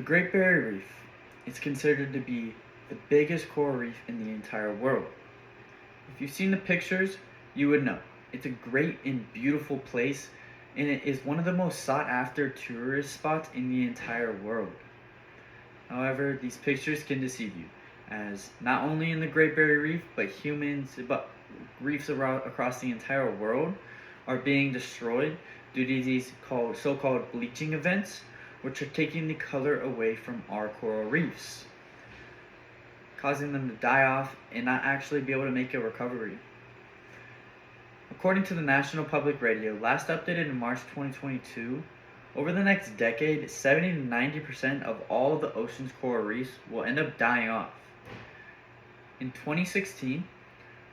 The Great Barrier Reef is considered to be the biggest coral reef in the entire world. If you've seen the pictures, you would know. It's a great and beautiful place, and it is one of the most sought after tourist spots in the entire world. However, these pictures can deceive you, as not only in the Great Barrier Reef, but reefs around, across the entire world are being destroyed due to these so-called bleaching events, which are taking the color away from our coral reefs, causing them to die off and not actually be able to make a recovery. According to the National Public Radio, last updated in March 2022, over the next decade, 70 to 90% of all of the ocean's coral reefs will end up dying off. In 2016,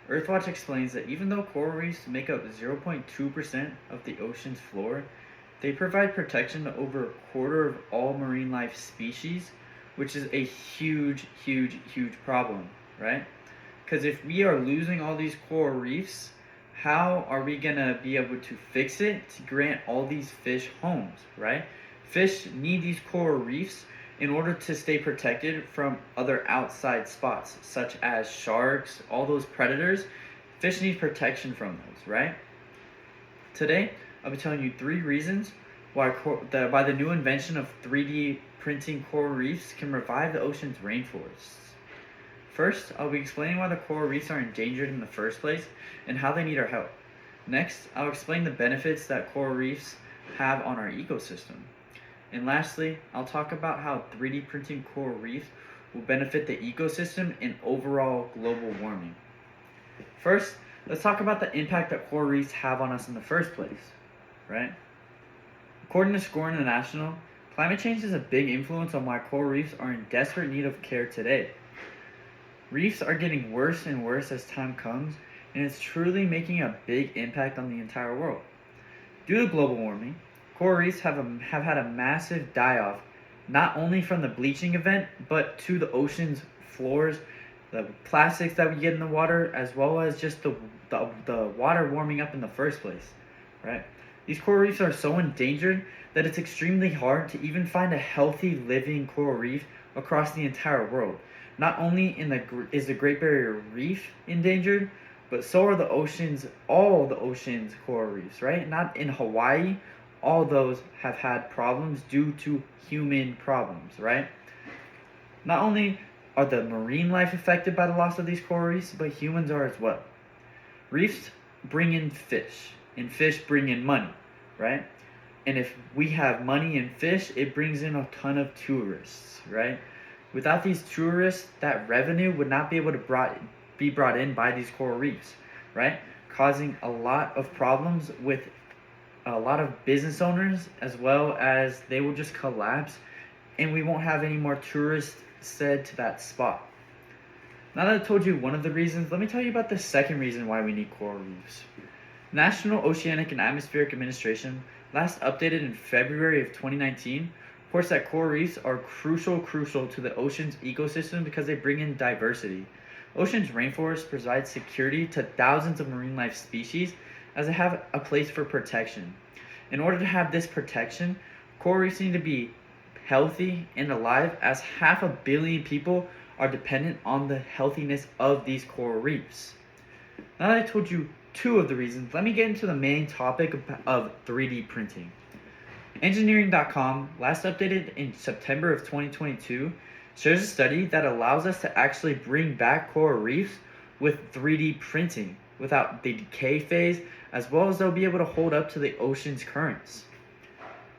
Earthwatch explains that even though coral reefs make up 0.2% of the ocean's floor, they provide protection to over a quarter of all marine life species, which is a huge problem, right? Because if we are losing all these coral reefs, how are we gonna be able to fix it to grant all these fish homes, right? Fish need these coral reefs in order to stay protected from other outside spots, such as sharks, all those predators. Fish need protection from those, right? Today, I'll be telling you 3 reasons why the new invention of 3D printing coral reefs can revive the ocean's rainforests. First, I'll be explaining why the coral reefs are endangered in the first place and how they need our help. Next, I'll explain the benefits that coral reefs have on our ecosystem. And lastly, I'll talk about how 3D printing coral reefs will benefit the ecosystem and overall global warming. First, let's talk about the impact that coral reefs have on us in the first place, right? According to SCORE International, climate change is a big influence on why coral reefs are in desperate need of care today. Reefs are getting worse and worse as time comes, and it's truly making a big impact on the entire world. Due to global warming, coral reefs have had a massive die-off, not only from the bleaching event, but to the ocean's floors, the plastics that we get in the water, as well as just the water warming up in the first place, right? These coral reefs are so endangered that it's extremely hard to even find a healthy living coral reef across the entire world. Not only is the Great Barrier Reef endangered, but so are all the ocean's coral reefs, right? Not in Hawaii, all those have had problems due to human problems, right? Not only are the marine life affected by the loss of these coral reefs, but humans are as well. Reefs bring in fish, and fish bring in money, right? And if we have money and fish, it brings in a ton of tourists, right? Without these tourists, that revenue would not be able to be brought in by these coral reefs, right? Causing a lot of problems with a lot of business owners, as well as they will just collapse and we won't have any more tourists said to that spot. Now that I told you one of the reasons, let me tell you about the second reason why we need coral reefs. National Oceanic and Atmospheric Administration, last updated in February of 2019, reports that coral reefs are crucial to the ocean's ecosystem because they bring in diversity. Ocean's rainforests provide security to thousands of marine life species as they have a place for protection. In order to have this protection, coral reefs need to be healthy and alive, as 500 million people are dependent on the healthiness of these coral reefs. Now that I told you 2 of the reasons, let me get into the main topic of 3D printing. Engineering.com, last updated in September of 2022, shows a study that allows us to actually bring back coral reefs with 3D printing without the decay phase, as well as they'll be able to hold up to the ocean's currents.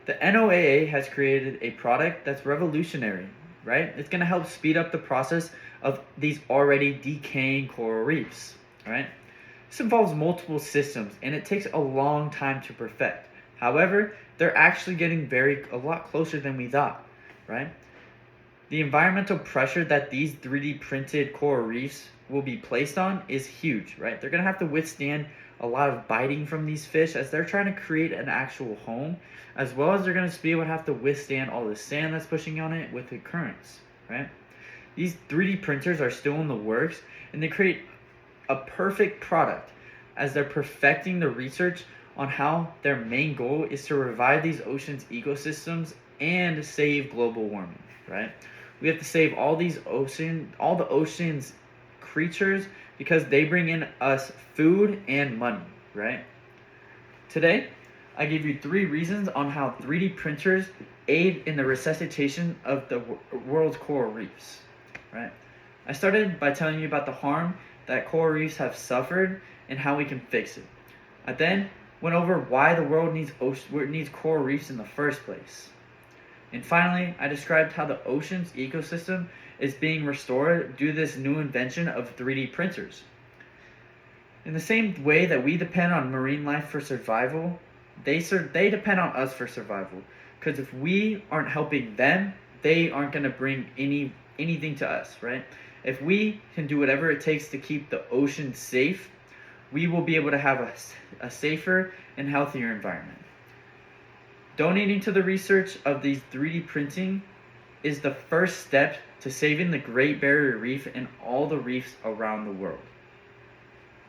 The NOAA has created a product that's revolutionary, right? It's going to help speed up the process of these already decaying coral reefs, right? This involves multiple systems, and it takes a long time to perfect. However, they're actually getting a lot closer than we thought, right? The environmental pressure that these 3D printed coral reefs will be placed on is huge, right? They're going to have to withstand a lot of biting from these fish as they're trying to create an actual home, as well as they're going to be able to have to withstand all the sand that's pushing on it with the currents, right? These 3D printers are still in the works, and they create a perfect product as they're perfecting the research on how their main goal is to revive these oceans ecosystems and save global warming. right? We have to save all the ocean's creatures because they bring in us food and money, right? Today, I give you 3 reasons on how 3D printers aid in the resuscitation of the world's coral reefs, right? I started by telling you about the harm that coral reefs have suffered and how we can fix it. I then went over why the world needs coral reefs in the first place. And finally, I described how the ocean's ecosystem is being restored due to this new invention of 3D printers. In the same way that we depend on marine life for survival, they depend on us for survival. Because if we aren't helping them, they aren't going to bring anything to us, right? If we can do whatever it takes to keep the ocean safe, we will be able to have a safer and healthier environment. Donating to the research of these 3D printing is the first step to saving the Great Barrier Reef and all the reefs around the world.